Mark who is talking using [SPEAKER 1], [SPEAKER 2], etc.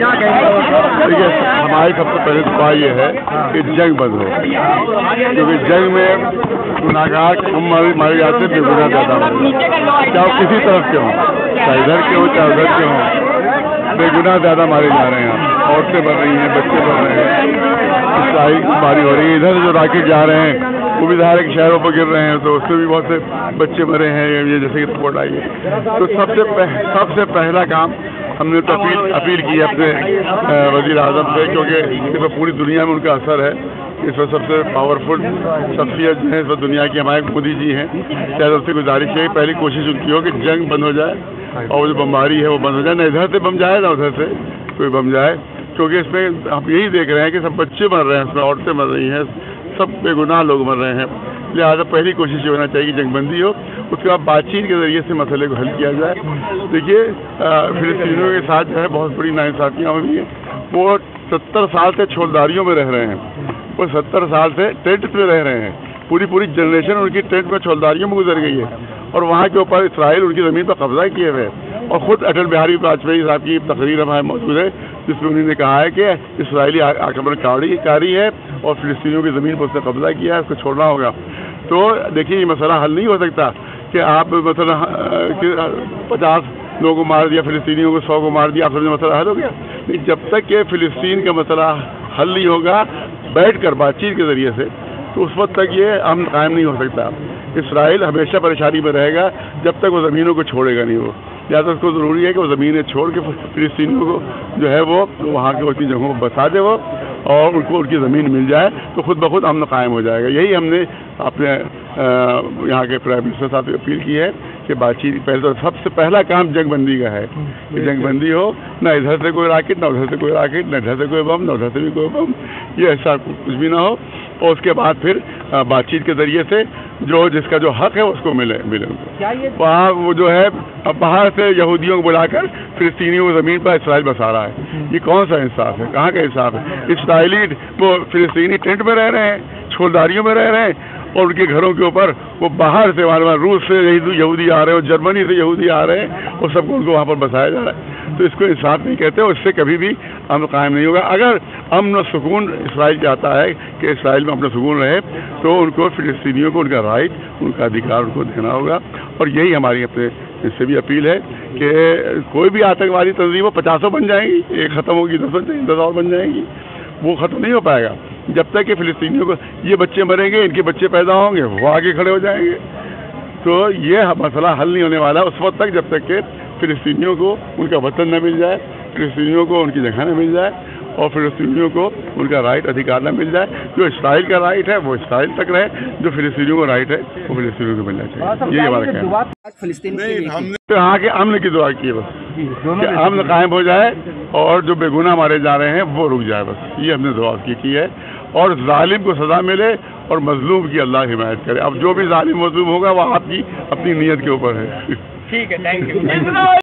[SPEAKER 1] देखिए, हमारी सबसे पहले दुआ ये है कि जंग बंद हो, क्योंकि जंग में गुनाहगार कम मारे जाते बेगुनाह ज्यादा होते, चाहे वो किसी तरफ के हों, चाहे इधर के हों चाहे उधर के हों, बेगुनाह ज्यादा मारे जा रहे हैं। औरतें मर रही हैं, बच्चे मर रहे हैं, इसराइल की मारी हो रही है। इधर जो राकेट जा रहे हैं वो भी धारे के शहरों पर गिर रहे हैं, तो उससे भी बहुत से बच्चे मरे हैं, ये जैसे कि रिपोर्ट आई है। तो सबसे पहला काम हमने तो अपील की है अपने वज़ीर आज़म से, क्योंकि इस पूरी दुनिया में उनका असर है। इस वक्त सबसे पावरफुल शख्सियत जो है इस वक्त दुनिया की हमारे मोदी जी हैं। शायद उससे गुजारिश है पहली कोशिश उनकी हो कि जंग बंद हो जाए और जो बमबारी है वो बंद हो जाए, न इधर से बम जाए ना उधर से कोई बम जाए, क्योंकि इसमें हम यही देख रहे हैं कि सब बच्चे मर रहे हैं, इसमें औरतें मर रही हैं, सब बेगुनाह लोग मर रहे हैं। लिहाजा पहली कोशिश ये होना चाहिए कि जंगबंदी हो, उसके बाद बातचीत के ज़रिए से मसले को हल किया जाए। देखिए, फिलिस्तीनियों के साथ जो है बहुत बड़ी नाइंसाफियाँ हुई हैं। वो 70 साल से छोलदारियों में रह रहे हैं, वो 70 साल से टेंट पे रह रहे हैं, पूरी जनरेशन उनकी टेंट में छोलदारियों में गुजर गई है, और वहाँ के ऊपर इसराइल उनकी ज़मीन पर कब्जा किए हुए हैं। और ख़ुद अटल बिहारी वाजपेयी साहब की तकरीर हमारे मौजूद है, जिसमें उन्होंने कहा है कि इसराइली आक्रमणकारी है और फिलिस्तीनियों की ज़मीन पर उसने कब्जा किया है, उसको छोड़ना होगा। तो देखिए, ये मसला हल नहीं हो सकता कि आप मतलब 50 लोगों को मार दिया, फिलिस्तीनियों को 100 को मार दिया, आप समझे मसला हल हो गया। नहीं, जब तक कि फिलिस्तीन का मसला हल नहीं होगा बैठकर बातचीत के ज़रिए से, तो उस वक्त तक ये अमन कायम नहीं हो सकता। इसराइल हमेशा परेशानी में रहेगा जब तक वो ज़मीनों को छोड़ेगा नहीं। वो लिहाजा उसको ज़रूरी है कि वो ज़मीनें छोड़ के फिलिस्तीनियों को जो है वो वहाँ के उसकी जगहों को बसा दे वो, और उनको उनकी ज़मीन मिल जाए, तो खुद ब खुद अमन कायम हो जाएगा। यही हमने अपने यहाँ के प्राइम मिनिस्टर साहब से अपील की है कि बातचीत पहले तो सबसे पहला काम जंगबंदी का है कि जंगबंदी हो, ना इधर से कोई राकेट, ना उधर से कोई राकेट, ना इधर से कोई बम, ना उधर से भी कोई बम, ये ऐसा कुछ भी ना हो। और उसके बाद फिर बातचीत के ज़रिए से जो जिसका जो हक है उसको मिले वहाँ वो जो है अब बाहर से यहूदियों को बुलाकर फिलिस्तीनियों को ज़मीन पर इसराइल बसा रहा है। ये कौन सा इंसाफ है? कहाँ का इंसाफ है? इसराइली वो फिलिस्तीनी टेंट में रह रहे हैं, छोलदारियों में रह रहे हैं, और उनके घरों के ऊपर वो बाहर से वहाँ रूस से यहूदी आ रहे हैं और जर्मनी से यहूदी आ रहे हैं, और सबको उनको वहाँ पर बसाया जा रहा है। तो इसको इंसाफ नहीं कहते, और इससे कभी भी अमन कायम नहीं होगा। अगर अमन और सुकून इसराइल चाहता है कि इसराइल में अपना सुकून रहे, तो उनको फिलिस्तीनियों को उनका राइट, उनका अधिकार उनको देना होगा। और यही हमारी अपने इससे भी अपील है कि कोई भी आतंकवादी तंजीम 50 बन जाएंगी, एक ख़त्म होगी 10 और बन जाएंगी, वो ख़त्म नहीं हो पाएगा जब तक कि फिलिस्तीनियों को ये बच्चे मरेंगे, इनके बच्चे पैदा होंगे, वो आगे खड़े हो जाएंगे। तो ये मसला हल नहीं होने वाला उस वक्त तक जब तक कि फिलिस्तीनियों को उनका वतन न मिल जाए, फिलिस्तीनियों को उनकी जगह न मिल जाए, और फिलिस्तीनियों को उनका राइट अधिकार न मिल जाए। जो इसराइल का राइट है वो इसराइल तक रहे, जो फिलिस्तीनियों का राइट है वो फिलिस्तीनियों को मिलना चाहिए। यही हमारा कहना है। हमने तो यहाँ के अमन की दुआ की है बस, कि अमन कायम हो जाए और जो बेगुनाह मारे जा रहे हैं वो रुक जाए, बस ये हमने दुआ की है। और जालिम को सज़ा मिले और मजलूम की अल्लाह हिमायत करे। अब जो भी जालिम मजलूम होगा वो आपकी अपनी नीयत के ऊपर है।
[SPEAKER 2] ठीक है, थैंक यू।